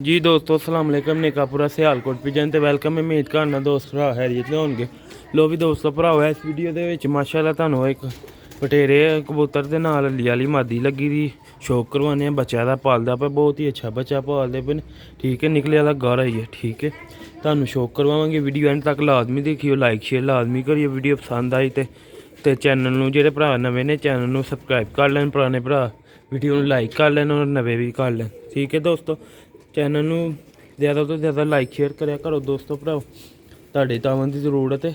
जी दोस्तों अस्सलाम वालेकुम नेकापुरा सियालकोट पिजन ते वेलकम है। उम्मीद करना दोस्त भरा हैरियत होणगे। लो भी दोस्तों भराओ इस वीडियो दे विच माशाअल्लाह तुहानूं एक बटेरे कबूतर दे नाल अल्ली वाली मादी लगी दी शौक करवाने बच्चा दा पालदा पे बहुत ही अच्छा बच्चा पालदे पे। ठीक है निकले वाला घर आई है। ठीक है तुहानूं शौक करवावांगे वीडियो एंड तक लाजमी देखियो लाइक शेयर लाजमी करियो। वीडियो पसंद आई ते चैनल नूं जेहड़े भरा नवे ने चैनल नूं सबसक्राइब कर लैन, पुराने भरा वीडियो नूं लाइक कर लैन और नवे भी कर लैन। ठीक है दोस्तों चैनल नूं ज़्यादा तो ज़्यादा लाइक शेयर करा करो दोस्तों भराओ, तुहाडे तावन की जरूरत है।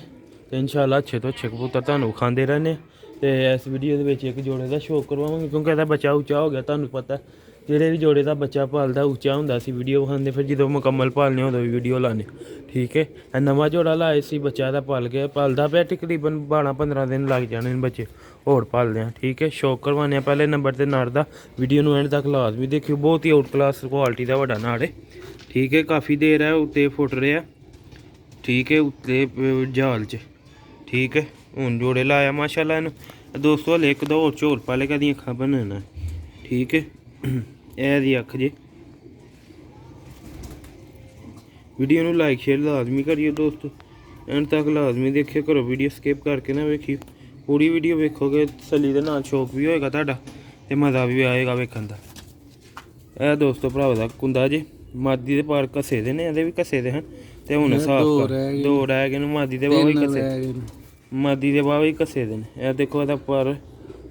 तो इंशाल्लाह अच्छे तो अच्छे कबूतर तुहानूं खांदे रहने। तो इस वीडियो दे विच एक जोड़े का शौक करवावांगे क्योंकि इसदा बच्चा उच्चा हो गया। तुहानूं पता जेहड़े भी जोड़े का बच्चा पालदा उच्चा हुंदा सी वीडियो विखांदे, फिर जो मुकम्मल पालने उदों भी वीडियो लाने। ठीक है नवा जोड़ा लाए सी बच्चा दा पालदा पे तकरीबन 12-15 दिन लग जाने बच्चे होर पालदे हैं। ठीक है शौक करवाने पहले नंबर ते नर दा वीडियो नूं एंड तक लाजमी देखियो। बहुत ही आउट क्लास क्वालिटी का वड्डा नाड़ है। ठीक है काफ़ी देर है उत्ते फुट रहा। ठीक है उत्ते जाल च। ठीक है हुण जोड़े लाया माशाअल्लाह इन्हूं दोस्तों हले एक दो होर झोल पाले कदी अक्खां बनना। ठीक है ए दी अक्ख जे वीडियो नूं लाइक शेयर लाजमी करियो दोस्तों एंड तक लाजमी देखियो करो। वीडियो स्किप करके ना वेखियो, पूरी वीडियो वेखोगे तसल्ली दे नाल शौक भी होएगा तुहाडा ते मज़ा भी आएगा वेखण दा। ए दोस्तों भराओ दा कुंदा जे मादी दे पार घसे दे ने, ਇਹਦੇ भी घसे दे हैं ते हुण साफ कर दो रह गए मादी दे बावे घसे मादी दे बावे घसे दे ने। ए देखो ਇਹਦਾ पर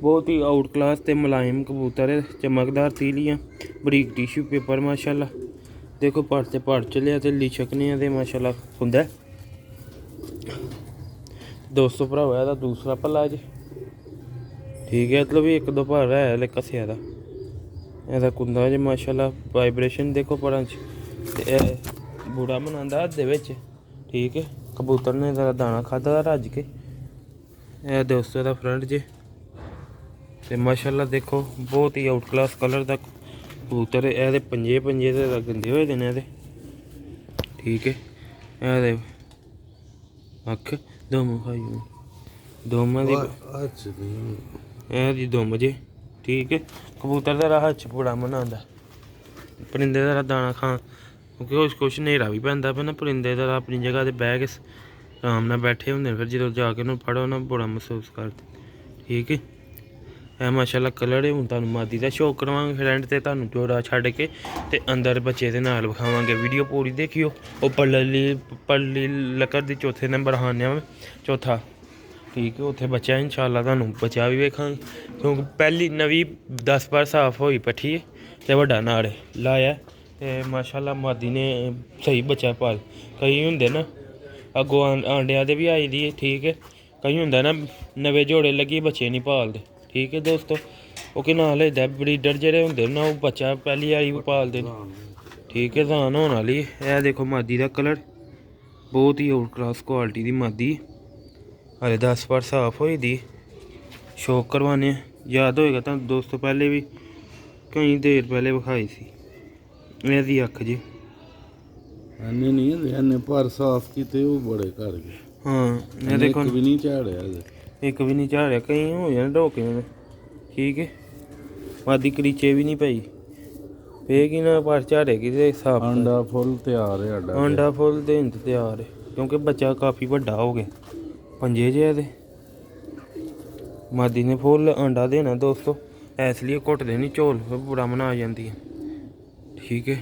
बहुत ही आउट क्लास ते मुलायम कबूतर है, चमकदार सीलियां बरीक टिश्यू पेपर माशाअल्लाह। देखो पड़ ते पड़ चलिया ते लिशकने ते माशाअल्लाह खुंदा दोस्तों भराओ ਇਹਦਾ दूसरा पल्ला जे। ठीक है मतलब भी एक दो भार है हले घसिया दा ਇਹਦਾ कुंदा जे माशाअल्लाह। वाइब्रेशन देखो पड़ां च बूढ़ा बनांदा हत्थ दे विच। ठीक है कबूतर ने दाना खादा रज के। ए दोस्तों दा फ्रंट जे ते माशाअल्लाह देखो बहुत ही आउट क्लास कलर दा कबूतर है। ए पंजे ते गंदे होए दे ने ਇਹਦੇ। ठीक है ए अख दुम खाई दुम दी दुम जे। ठीक है कबूतर दा हत्थ च बड़ा बनांदा परिंदे दा दाना खां क्योंकि कुछ न्हेरा भी पैंदा पे ना। परिंदे दा अपनी जगह ते बह के आराम नाल बैठे होंदे फिर जो जाके उन्हें फड़ो ना बड़ा महसूस करदे। ठीक है ए माशाअल्लाह कलर है। हुण तुहानूं मादी दा शौक करवांगे फिर एंड ते तुहानूं जोड़ा छड्ड के ते अंदर बच्चे दे नाल विखावांगे। वीडियो पूरी देखियो। ओह पल्ली लक्कड़ दी चौथे नंबर खाने चौथा। ठीक है उत्थे बच्चा इंशाअल्लाह तुहानूं बच्चा भी वेखांगे क्योंकि पहली नवीं 10 बार साफ होई पट्ठी ते वड्डा नाड़ लाया ते माशाअल्लाह मादी ने सही बच्चा पाल। कई हुंदे ना अग्गों आंडिया दे भी आई दी। ठीक है कई हुंदा ना नवे जोड़े लगी बच्चे नहीं पालदे। ठीक है दोस्तों ओह कि नाल होंदा ब्रीडर जेह्ड़े हुंदे ना ओह् बच्चा पैह्ली बारी भी पालदे न। ठीक है धान होने वाली है। देखो मादी दा कलर बहुत ही आउट क्लास क्वालिटी दी मादी हले 10 बार साफ होई दी। शौक करवाने याद होएगा तो दोस्तों पहले भी कई देर पहले विखाई सी। ਇਹਦੀ अख जी ਐਨੇ ਨਹੀਂ ਐਨੇ ਪਰ ਸਾਫ ਕੀਤੇ ਉਹ ਬੜੇ ਕਰ ਗਏ। हाँ देखो ਇੱਕ ਵੀ ਨਹੀਂ ਝਾੜਿਆ एक भी नहीं झाड़िया कई हो जाने ढोके में। ठीक है मादी करीचे भी नहीं पई पेगी ना पर झाड़ेगी तो साफ ਆਂਡਾ ਫੁੱਲ ਤਿਆਰ ਹੈ ਆਡਾ आंडा फुल देन ते तैयार है क्योंकि बच्चा काफ़ी बड्डा हो गया पंजे जे दे। मादी ने फुल आंडा देना दोस्तों इसलिए घुट देनी झोल बुरा मना आ जाती है। ठीक है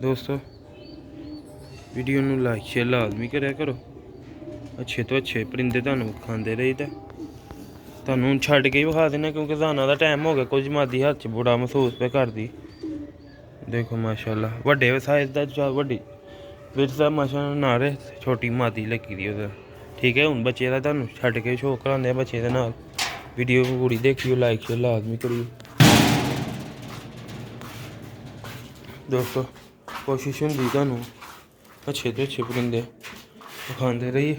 दोस्तों वीडियो नूं लाइक शेयर लाजमी करा करो। अच्छे तो अच्छे परिंदे तुहानूं खांदे रही ते तुहानूं छड्ड के ही विखा देना क्योंकि दाना दा टाइम हो गया। कुछ मादी हत्थ च बड़ा महसूस पे करदी। देखो माशाअल्लाह वड्डे साइज दा वड्डी बिरस दा माशाअल्लाह नारे छोटी मादी लगी दी उधर। ठीक है हुण बच्चे दा तुहानूं छड्ड के शो करांदे बच्चे दे नाल। वीडियो पूरी देखियो लाइक शेयर लाजमी करियो दोस्तों। कोशिश होंदी तुहानूं अच्छे तो अच्छे परिंदे विखांदे रहिए।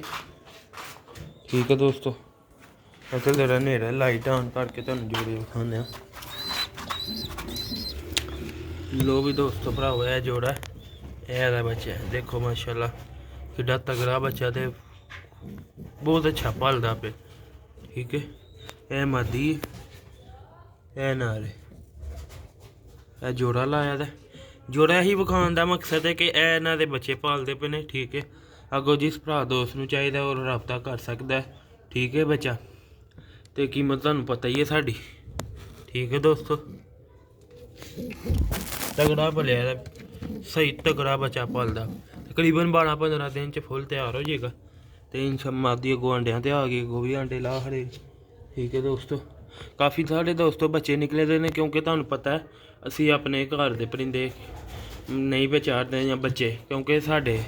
ठीक है दोस्तों असल जरा न्हेरा लाइट ऑन करके तुहानूं जोड़े विखाने। लो भी दोस्तों भराओ यह जोड़ा है बच्चा देखो माशाअल्लाह किड्डा तगड़ा बच्चा ते बहुत अच्छा पलदा पे। ठीक है ए मादी ਇਹ ਨਾਲ ਇਹ ਜੋੜਾ ਲਾਇਆ ਦਾ। ਜੋੜਾ ਹੀ ਵਿਖਾਉਣ ਦਾ ਮਕਸਦ ਹੈ ਕਿ ਇਹ ਇਹਨਾਂ ਦੇ ਬੱਚੇ ਪਾਲਦੇ ਪਏ ਨੇ, ਠੀਕ ਹੈ। ਅੱਗੋਂ ਜਿਸ ਭਰਾ ਦੋਸਤ ਨੂੰ ਚਾਹੀਦਾ ਉਹ ਰਾਬਤਾ ਕਰ ਸਕਦਾ ਹੈ, ਠੀਕ ਹੈ ਬੱਚਾ। ਤੇ ਕੀਮਤ ਤੁਹਾਨੂੰ ਪਤਾ ਹੀ ਹੈ ਸਾਡੀ, ਠੀਕ ਹੈ ਦੋਸਤੋ। ਤਗੜਾ ਭਲਿਆ ਦਾ, ਸਹੀ ਤਗੜਾ ਬੱਚਾ ਪਾਲਦਾ। ਤਕਰੀਬਨ 12-15 ਦਿਨ ਚ ਫੁੱਲ ਤਿਆਰ ਹੋ ਜਾਏਗਾ। ਤੇ ਮਾਦੀ ਅੱਗੋਂ ਅੰਡਿਆਂ ਤੇ ਆ ਗਏ, ਅੱਗੋਂ ਵੀ ਅੰਡੇ ਲਾ ਖੜੇ, ਠੀਕ ਹੈ ਦੋਸਤੋ। ਕਾਫੀ ਸਾਡੇ ਦੋਸਤੋ ਬੱਚੇ ਨਿਕਲੇ ਦੇ ਨੇ, ਕਿਉਂਕਿ ਤੁਹਾਨੂੰ ਪਤਾ ਹੈ ਅਸੀਂ ਆਪਣੇ ਘਰ ਦੇ ਪਰਿੰਦੇ ਨਹੀਂ ਵਿਚਾਰਦੇ ਜਾਂ ਬੱਚੇ, ਕਿਉਂਕਿ ਸਾਡੇ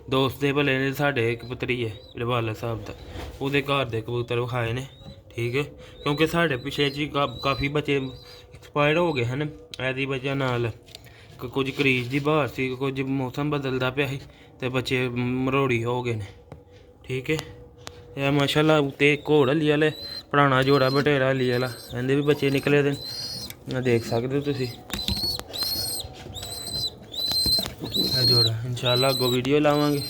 ਦੋਸਤ ਦੇ ਭਲੇ ਨੇ। ਸਾਡੇ ਇੱਕ ਪੁੱਤਰੀ ਹੈ ਰਵਾਲਾ ਸਾਹਿਬ ਦਾ, ਉਹਦੇ ਘਰ ਦੇ ਕਬੂਤਰ ਵਿਖਾਏ ਨੇ, ਠੀਕ ਹੈ। ਕਿਉਂਕਿ ਸਾਡੇ ਪਿਛਲੇ 'ਚ ਕਾਫੀ ਬੱਚੇ ਐਕਸਪਾਇਰ ਹੋ ਗਏ ਹਨ ਇਹਦੀ ਵਜ੍ਹਾ ਨਾਲ। ਕੁਝ ਕਰੀਜ਼ ਦੀ ਬਹਾਰ ਸੀ, ਕੁਝ ਮੌਸਮ ਬਦਲਦਾ ਪਿਆ ਸੀ ਅਤੇ ਬੱਚੇ ਮਰੋੜੀ ਹੋ ਗਏ ਨੇ, ਠੀਕ ਹੈ। ਇਹ ਮਾਸ਼ਾਅੱਲਾ ਉੱਤੇ ਘੋੜ ਹਲੀ ਵਾਲੇ ਪੁਰਾਣਾ ਜੋੜਾ ਬਟੇਰਾ ਹਲੀ ਵਾਲਾ, ਇਹਦੇ ਵੀ ਬੱਚੇ ਨਿਕਲੇ ਦੇ ਦੇਖ ਸਕਦੇ ਹੋ ਤੁਸੀਂ। ਇਹ ਜੋੜਾ ਇਨਸ਼ਾਅੱਲਾ ਅੱਗੋਂ ਵੀਡੀਓ ਲਾਵਾਂਗੇ।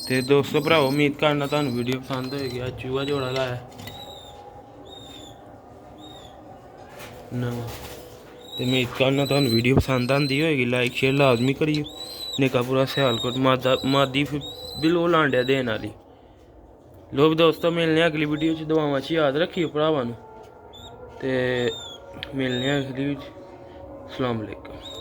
ਤੇ ਦੋਸਤੋ ਭਰਾਵੋ, ਉਮੀਦ ਕਰਨਾ ਤੁਹਾਨੂੰ ਵੀਡੀਓ ਪਸੰਦ ਹੋਏਗੀ। ਅੱਜ ਚੂਹਾ ਜੋੜਾ ਲਾਇਆ ਨਵਾਂ, ਤੇ ਉਮੀਦ ਕਰਨਾ ਤੁਹਾਨੂੰ ਵੀਡੀਓ ਪਸੰਦ ਆਉਂਦੀ ਹੋਏਗੀ। ਲਾਈਕ ਸ਼ੇਅਰ ਲਾਜ਼ਮੀ ਕਰਿਓ। ਨਿਕਾਪੁਰਾ ਸਿਆਲਕੋਟ ਮਾਦੀ ਬਿਲੋ ਲਾਂਡਿਆ ਦੇਣ ਵਾਲੀ। ਲੋਕ ਦੋਸਤੋ ਮਿਲਨੇ ਆ ਅਗਲੀ ਵੀਡੀਓ 'ਚ। ਦੁਆਵਾਂ 'ਚ ਯਾਦ ਰੱਖਿਓ ਭਰਾਵਾਂ ਨੂੰ, ਤੇ ਮਿਲਨੇ ਆ ਅਗਲੀ ਵਿੱਚ। ਅਸਲਾਮ ਵਾਲੇਕੁਮ।